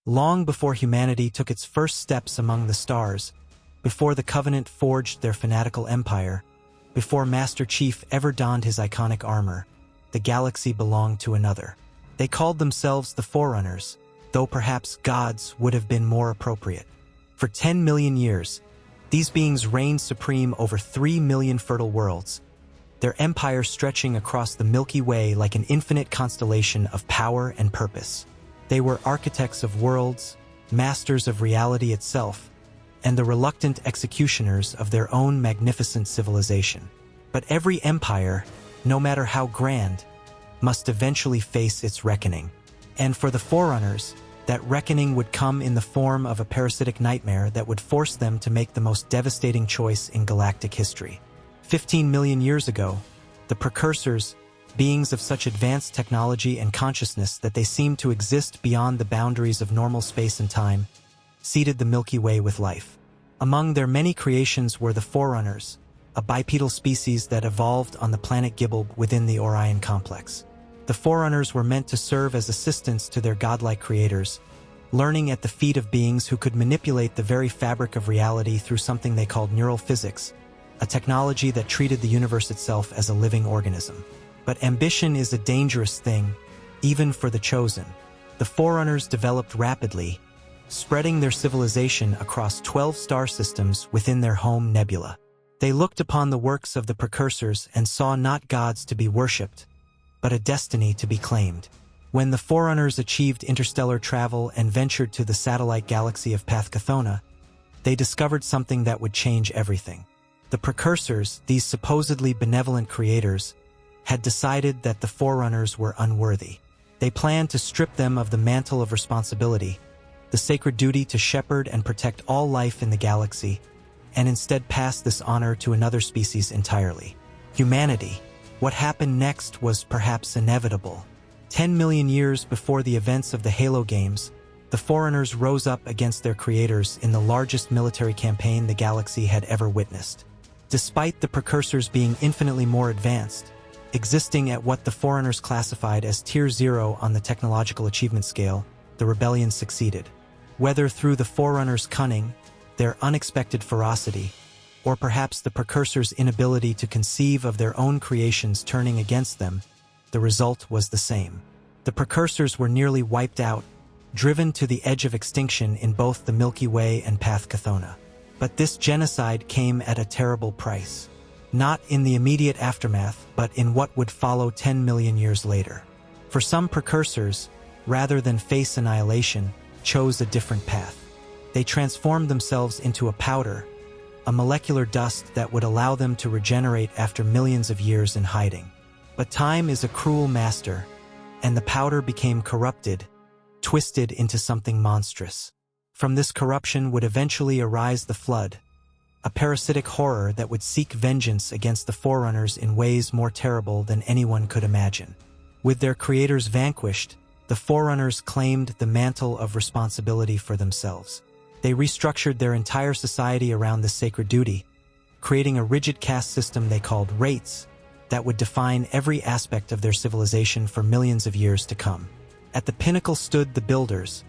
Long before humanity took its first steps among the stars, before the Covenant forged their fanatical empire, before Master Chief ever donned his iconic armor, the galaxy belonged to another. They called themselves the Forerunners, though perhaps gods would have been more appropriate. For 10 million years, these beings reigned supreme over 3 million fertile worlds, their empire stretching across the Milky Way like an infinite constellation of power and purpose. They were architects of worlds, masters of reality itself, and the reluctant executioners of their own magnificent civilization. But every empire, no matter how grand, must eventually face its reckoning. And for the Forerunners, that reckoning would come in the form of a parasitic nightmare that would force them to make the most devastating choice in galactic history. 15 million years ago, the Precursors, beings of such advanced technology and consciousness that they seemed to exist beyond the boundaries of normal space and time, seeded the Milky Way with life. Among their many creations were the Forerunners, a bipedal species that evolved on the planet Gibble within the Orion complex. The Forerunners were meant to serve as assistants to their godlike creators, learning at the feet of beings who could manipulate the very fabric of reality through something they called neural physics, a technology that treated the universe itself as a living organism. But ambition is a dangerous thing, even for the chosen. The Forerunners developed rapidly, spreading their civilization across 12 star systems within their home nebula. They looked upon the works of the Precursors and saw not gods to be worshipped, but a destiny to be claimed. When the Forerunners achieved interstellar travel and ventured to the satellite galaxy of Pathkathona, they discovered something that would change everything. The Precursors, these supposedly benevolent creators, had decided that the Forerunners were unworthy. They planned to strip them of the mantle of responsibility, the sacred duty to shepherd and protect all life in the galaxy, and instead pass this honor to another species entirely: humanity. What happened next was perhaps inevitable. 10 million years before the events of the Halo games, the Forerunners rose up against their creators in the largest military campaign the galaxy had ever witnessed. Despite the Precursors being infinitely more advanced, existing at what the Forerunners classified as Tier 0 on the technological achievement scale, the rebellion succeeded. Whether through the Forerunners' cunning, their unexpected ferocity, or perhaps the Precursors' inability to conceive of their own creations turning against them, the result was the same. The Precursors were nearly wiped out, driven to the edge of extinction in both the Milky Way and Pathkathona. But this genocide came at a terrible price. Not in the immediate aftermath, but in what would follow 10 million years later. For some Precursors, rather than face annihilation, chose a different path. They transformed themselves into a powder, a molecular dust that would allow them to regenerate after millions of years in hiding. But time is a cruel master, and the powder became corrupted, twisted into something monstrous. From this corruption would eventually arise the Flood, a parasitic horror that would seek vengeance against the Forerunners in ways more terrible than anyone could imagine. With their creators vanquished, the Forerunners claimed the mantle of responsibility for themselves. They restructured their entire society around this sacred duty, creating a rigid caste system they called rates that would define every aspect of their civilization for millions of years to come. At the pinnacle stood the builders,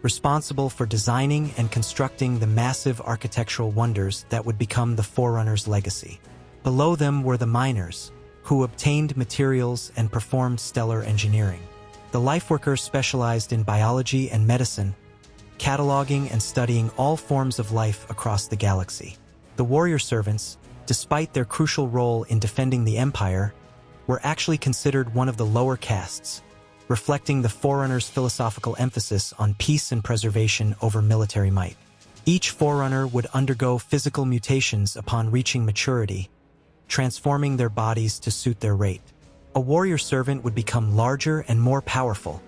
responsible for designing and constructing the massive architectural wonders that would become the Forerunners' legacy. Below them were the miners, who obtained materials and performed stellar engineering. The lifeworkers specialized in biology and medicine, cataloging and studying all forms of life across the galaxy. The warrior servants, despite their crucial role in defending the Empire, were actually considered one of the lower castes, reflecting the Forerunners' philosophical emphasis on peace and preservation over military might. Each Forerunner would undergo physical mutations upon reaching maturity, transforming their bodies to suit their rate. A warrior servant would become larger and more powerful,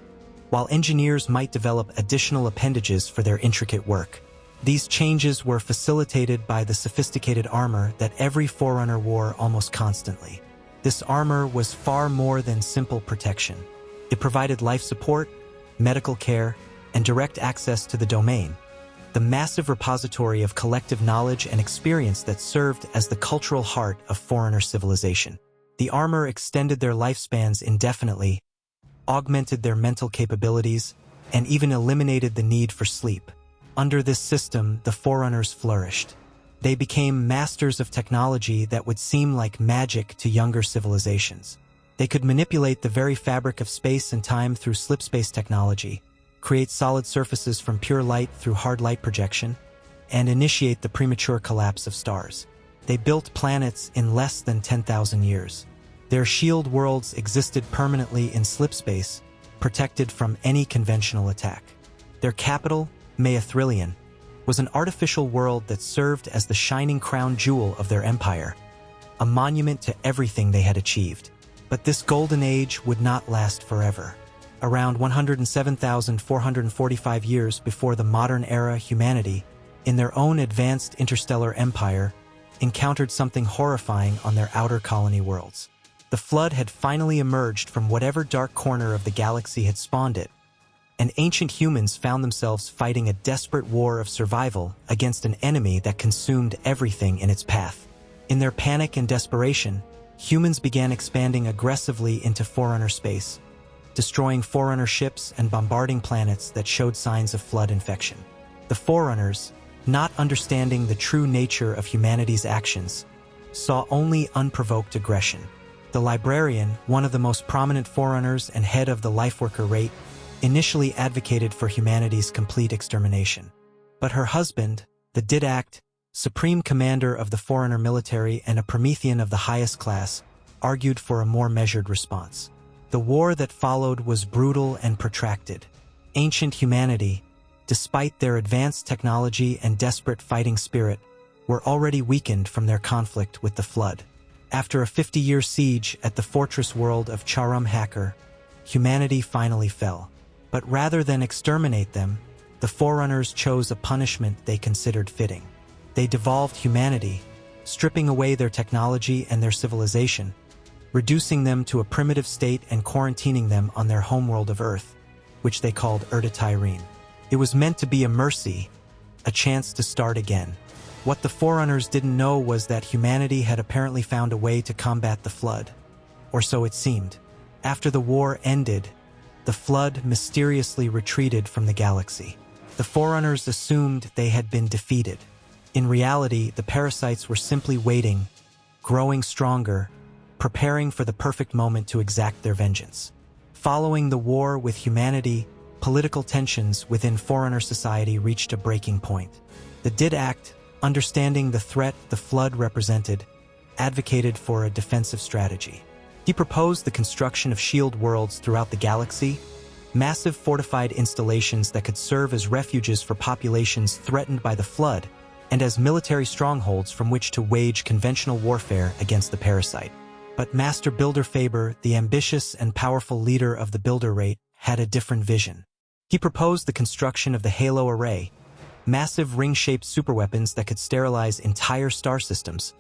while engineers might develop additional appendages for their intricate work. These changes were facilitated by the sophisticated armor that every Forerunner wore almost constantly. This armor was far more than simple protection. It provided life support, medical care, and direct access to the domain, the massive repository of collective knowledge and experience that served as the cultural heart of Forerunner civilization. The armor extended their lifespans indefinitely, augmented their mental capabilities, and even eliminated the need for sleep. Under this system, the Forerunners flourished. They became masters of technology that would seem like magic to younger civilizations. They could manipulate the very fabric of space and time through slipspace technology, create solid surfaces from pure light through hard light projection, and initiate the premature collapse of stars. They built planets in less than 10,000 years. Their shield worlds existed permanently in slipspace, protected from any conventional attack. Their capital, Maethrillion, was an artificial world that served as the shining crown jewel of their empire, a monument to everything they had achieved. But this golden age would not last forever. Around 107,445 years before the modern era, humanity, in their own advanced interstellar empire, encountered something horrifying on their outer colony worlds. The flood had finally emerged from whatever dark corner of the galaxy had spawned it, and ancient humans found themselves fighting a desperate war of survival against an enemy that consumed everything in its path. In their panic and desperation, humans began expanding aggressively into Forerunner space, destroying Forerunner ships and bombarding planets that showed signs of flood infection. The Forerunners, not understanding the true nature of humanity's actions, saw only unprovoked aggression. The Librarian, one of the most prominent Forerunners and head of the Lifeworker rate, initially advocated for humanity's complete extermination. But her husband, the Didact, supreme commander of the Forerunner military and a Promethean of the highest class, argued for a more measured response. The war that followed was brutal and protracted. Ancient humanity, despite their advanced technology and desperate fighting spirit, were already weakened from their conflict with the Flood. After a 50-year siege at the fortress world of Charum-Hacker, humanity finally fell. But rather than exterminate them, the Forerunners chose a punishment they considered fitting. They devolved humanity, stripping away their technology and their civilization, reducing them to a primitive state and quarantining them on their homeworld of Earth, which they called Erta Tyrene. It was meant to be a mercy, a chance to start again. What the Forerunners didn't know was that humanity had apparently found a way to combat the Flood. Or so it seemed. After the war ended, the Flood mysteriously retreated from the galaxy. The Forerunners assumed they had been defeated. In reality, the parasites were simply waiting, growing stronger, preparing for the perfect moment to exact their vengeance. Following the war with humanity, political tensions within Forerunner society reached a breaking point. The Didact, understanding the threat the Flood represented, advocated for a defensive strategy. He proposed the construction of shield worlds throughout the galaxy, massive fortified installations that could serve as refuges for populations threatened by the Flood, and as military strongholds from which to wage conventional warfare against the parasite. But Master Builder Faber, the ambitious and powerful leader of the Builder Rate, had a different vision. He proposed the construction of the Halo Array, massive ring-shaped superweapons that could sterilize entire star systems,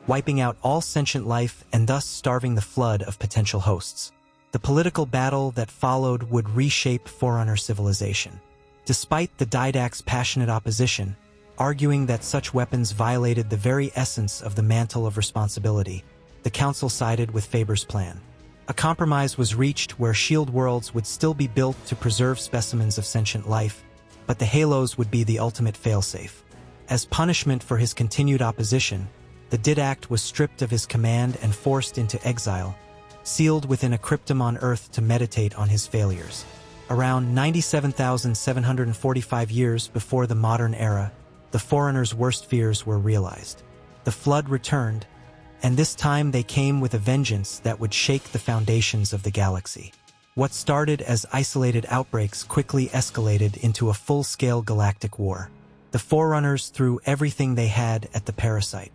wiping out all sentient life and thus starving the Flood of potential hosts. The political battle that followed would reshape Forerunner civilization. Despite the Didact's passionate opposition, arguing that such weapons violated the very essence of the mantle of responsibility, the Council sided with Faber's plan. A compromise was reached where shield worlds would still be built to preserve specimens of sentient life, but the Halos would be the ultimate failsafe. As punishment for his continued opposition, the Didact was stripped of his command and forced into exile, sealed within a cryptum on Earth to meditate on his failures. Around 97,745 years before the modern era, the Forerunners' worst fears were realized. The Flood returned, and this time they came with a vengeance that would shake the foundations of the galaxy. What started as isolated outbreaks quickly escalated into a full-scale galactic war. The Forerunners threw everything they had at the parasite.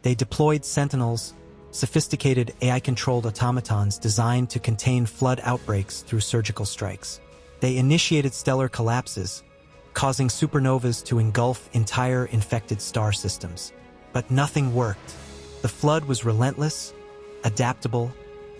They deployed Sentinels, sophisticated AI-controlled automatons designed to contain Flood outbreaks through surgical strikes. They initiated stellar collapses, causing supernovas to engulf entire infected star systems. But nothing worked. The Flood was relentless, adaptable,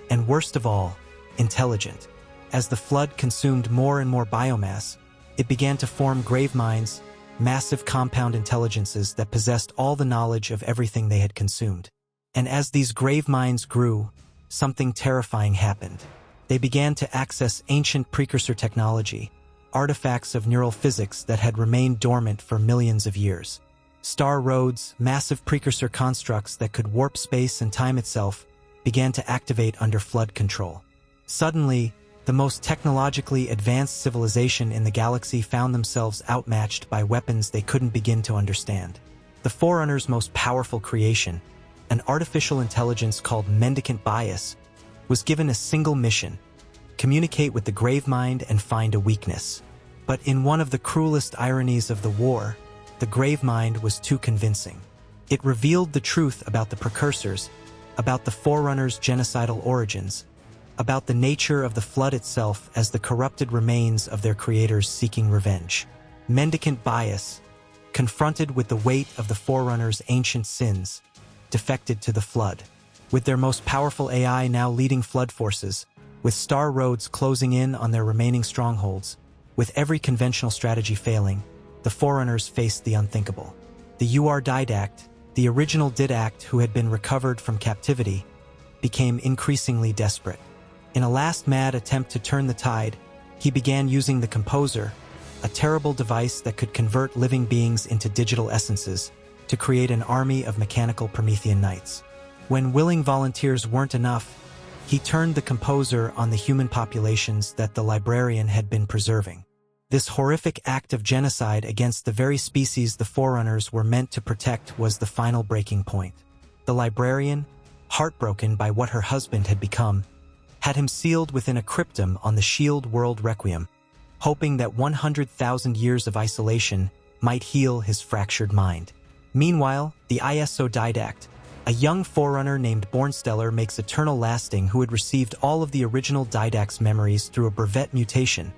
and worst of all, intelligent. As the Flood consumed more and more biomass, it began to form grave minds, massive compound intelligences that possessed all the knowledge of everything they had consumed. And as these grave minds grew, something terrifying happened. They began to access ancient precursor technology, artifacts of neural physics that had remained dormant for millions of years. Star roads, massive precursor constructs that could warp space and time itself, began to activate under flood control. Suddenly, the most technologically advanced civilization in the galaxy found themselves outmatched by weapons they couldn't begin to understand. The Forerunners' most powerful creation, an artificial intelligence called mendicant bias, was given a single mission: communicate with the Gravemind and find a weakness. But in one of the cruelest ironies of the war, the Gravemind was too convincing. It revealed the truth about the Precursors, about the Forerunners' genocidal origins, about the nature of the flood itself as the corrupted remains of their creators seeking revenge. Mendicant bias, confronted with the weight of the Forerunners' ancient sins, defected to the flood. With their most powerful AI now leading flood forces, with star roads closing in on their remaining strongholds, with every conventional strategy failing, the Forerunners faced the unthinkable. The Didact, the original Didact who had been recovered from captivity, became increasingly desperate. In a last mad attempt to turn the tide, he began using the Composer, a terrible device that could convert living beings into digital essences, to create an army of mechanical Promethean knights. When willing volunteers weren't enough, he turned the Composer on the human populations that the Librarian had been preserving. This horrific act of genocide against the very species the Forerunners were meant to protect was the final breaking point. The Librarian, heartbroken by what her husband had become, had him sealed within a cryptum on the Shield World Requiem, hoping that 100,000 years of isolation might heal his fractured mind. Meanwhile, the Didact, a young Forerunner named Bornstellar, makes eternal lasting who had received all of the original Didact's memories through a brevet mutation,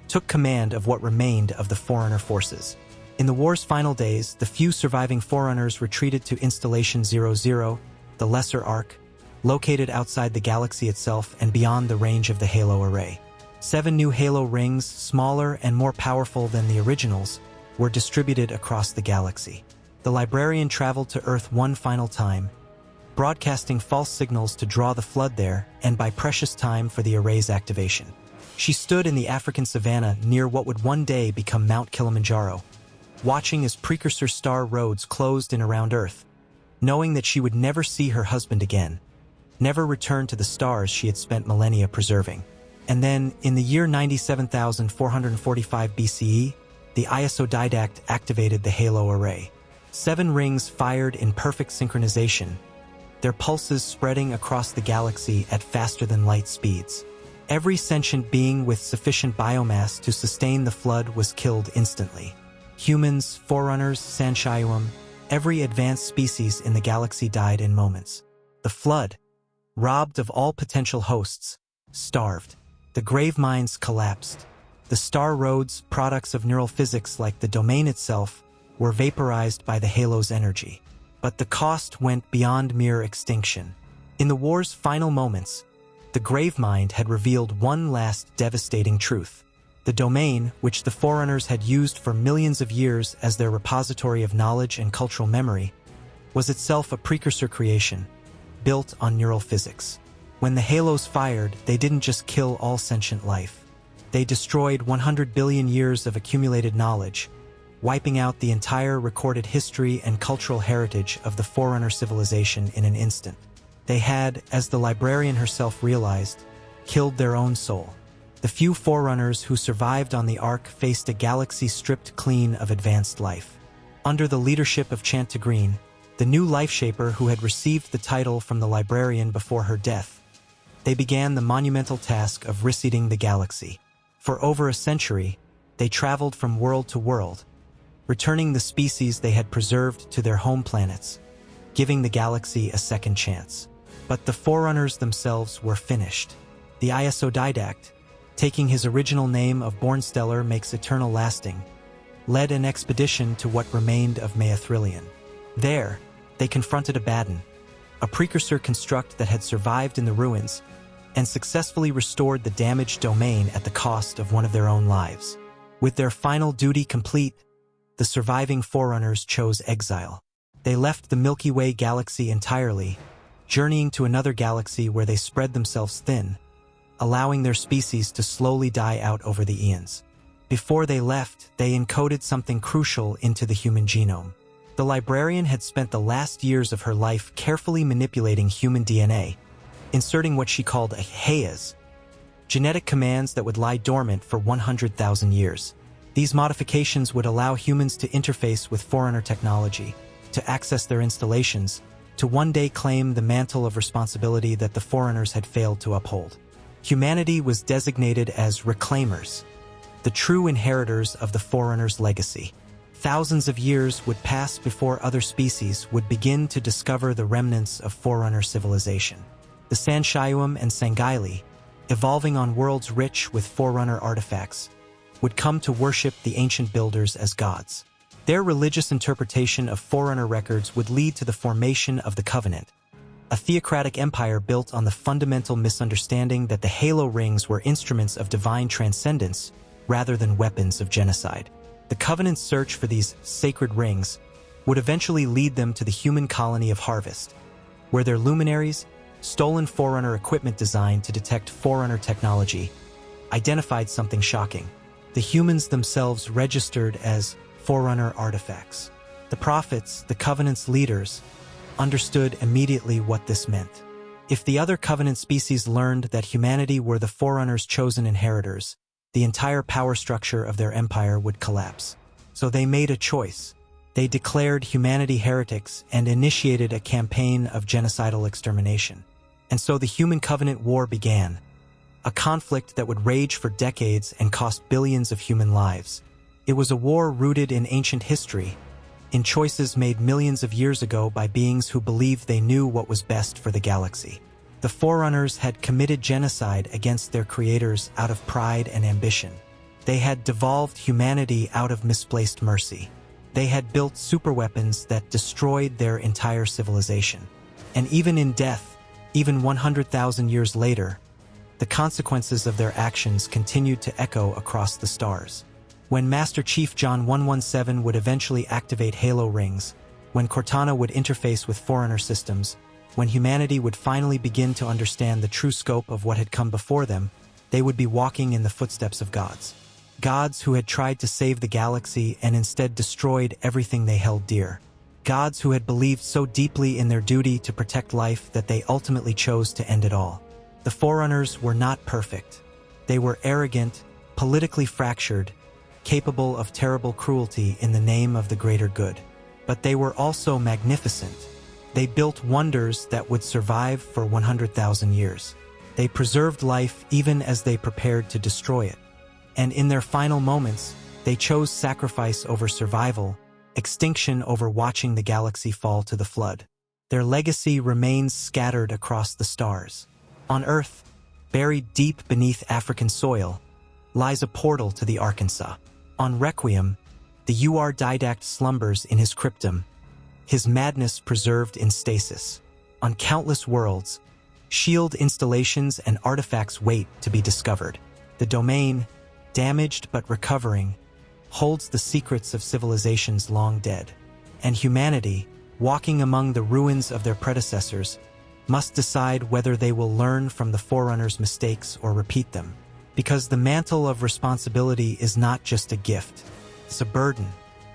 took command of what remained of the Forerunner forces. In the war's final days, the few surviving Forerunners retreated to Installation 00, the Lesser Ark, located outside the galaxy itself and beyond the range of the Halo array. 7 new Halo rings, smaller and more powerful than the originals, were distributed across the galaxy. The Librarian traveled to Earth one final time, broadcasting false signals to draw the flood there and buy precious time for the array's activation. She stood in the African savanna near what would one day become Mount Kilimanjaro, watching as precursor star roads closed in around Earth, knowing that she would never see her husband again, never return to the stars she had spent millennia preserving. And then, in the year 97,445 BCE, the Didact activated the Halo array. 7 rings fired in perfect synchronization, their pulses spreading across the galaxy at faster-than-light speeds. Every sentient being with sufficient biomass to sustain the flood was killed instantly. Humans, Forerunners, Sanshyuum, every advanced species in the galaxy died in moments. The flood, robbed of all potential hosts, starved. The Gravemind collapsed. The star roads, products of neural physics like the domain itself, were vaporized by the Halo's energy. But the cost went beyond mere extinction. In the war's final moments, the Gravemind had revealed one last devastating truth. The domain, which the Forerunners had used for millions of years as their repository of knowledge and cultural memory, was itself a precursor creation, built on neural physics. When the Halos fired, they didn't just kill all sentient life. They destroyed 100 billion years of accumulated knowledge, wiping out the entire recorded history and cultural heritage of the Forerunner civilization in an instant. They had, as the Librarian herself realized, killed their own soul. The few Forerunners who survived on the Ark faced a galaxy stripped clean of advanced life. Under the leadership of Chantagreen, the new life-shaper who had received the title from the Librarian before her death, they began the monumental task of reseeding the galaxy. For over a century, they traveled from world to world, returning the species they had preserved to their home planets, giving the galaxy a second chance. But the Forerunners themselves were finished. The Didact, taking his original name of Bornstellar makes eternal lasting, led an expedition to what remained of Maethrillion. There, they confronted Abaddon, a precursor construct that had survived in the ruins, and successfully restored the damaged domain at the cost of one of their own lives. With their final duty complete, the surviving Forerunners chose exile. They left the Milky Way galaxy entirely, journeying to another galaxy where they spread themselves thin, allowing their species to slowly die out over the eons. Before they left, they encoded something crucial into the human genome. The Librarian had spent the last years of her life carefully manipulating human DNA, inserting what she called a HEAs, genetic commands that would lie dormant for 100,000 years. These modifications would allow humans to interface with Forerunner technology, to access their installations, to one day claim the mantle of responsibility that the Forerunners had failed to uphold. Humanity was designated as reclaimers, the true inheritors of the Forerunners' legacy. Thousands of years would pass before other species would begin to discover the remnants of Forerunner civilization. The Sanshayuam and Sangaili, evolving on worlds rich with Forerunner artifacts, would come to worship the ancient builders as gods. Their religious interpretation of Forerunner records would lead to the formation of the Covenant, a theocratic empire built on the fundamental misunderstanding that the Halo rings were instruments of divine transcendence rather than weapons of genocide. The Covenant's search for these sacred rings would eventually lead them to the human colony of Harvest, where their luminaries, stolen Forerunner equipment designed to detect Forerunner technology, identified something shocking. The humans themselves registered as Forerunner artifacts. The prophets, the Covenant's leaders, understood immediately what this meant. If the other Covenant species learned that humanity were the Forerunners' chosen inheritors, the entire power structure of their empire would collapse. So they made a choice. They declared humanity heretics and initiated a campaign of genocidal extermination. And so the Human-Covenant War began, a conflict that would rage for decades and cost billions of human lives. It was a war rooted in ancient history, in choices made millions of years ago by beings who believed they knew what was best for the galaxy. The Forerunners had committed genocide against their creators out of pride and ambition. They had devolved humanity out of misplaced mercy. They had built superweapons that destroyed their entire civilization. And even in death, even 100,000 years later, the consequences of their actions continued to echo across the stars. When Master Chief John 117 would eventually activate Halo rings, when Cortana would interface with Forerunner systems, when humanity would finally begin to understand the true scope of what had come before them, they would be walking in the footsteps of gods. Gods who had tried to save the galaxy and instead destroyed everything they held dear. Gods who had believed so deeply in their duty to protect life that they ultimately chose to end it all. The Forerunners were not perfect. They were arrogant, politically fractured, capable of terrible cruelty in the name of the greater good. But they were also magnificent. They built wonders that would survive for 100,000 years. They preserved life even as they prepared to destroy it. And in their final moments, they chose sacrifice over survival, extinction over watching the galaxy fall to the flood. Their legacy remains scattered across the stars. On Earth, buried deep beneath African soil, lies a portal to the Arkansas. On Requiem, the Didact slumbers in his cryptum, his madness preserved in stasis. On countless worlds, shield installations and artifacts wait to be discovered. The domain, damaged but recovering, holds the secrets of civilizations long dead. And humanity, walking among the ruins of their predecessors, must decide whether they will learn from the Forerunners' mistakes or repeat them. Because the mantle of responsibility is not just a gift, it's a burden.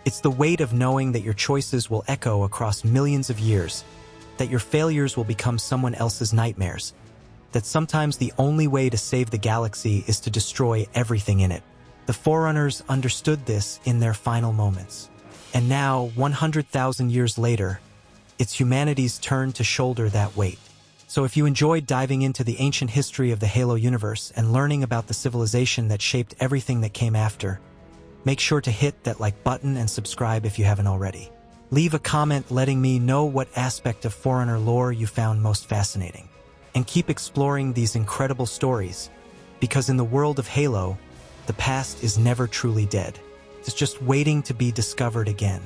It's the weight of knowing that your choices will echo across millions of years, that your failures will become someone else's nightmares, that sometimes the only way to save the galaxy is to destroy everything in it. The Forerunners understood this in their final moments. And now, 100,000 years later, it's humanity's turn to shoulder that weight. So if you enjoyed diving into the ancient history of the Halo universe and learning about the civilization that shaped everything that came after, make sure to hit that like button and subscribe if you haven't already. Leave a comment letting me know what aspect of Forerunner lore you found most fascinating. And keep exploring these incredible stories, because in the world of Halo, the past is never truly dead. It's just waiting to be discovered again.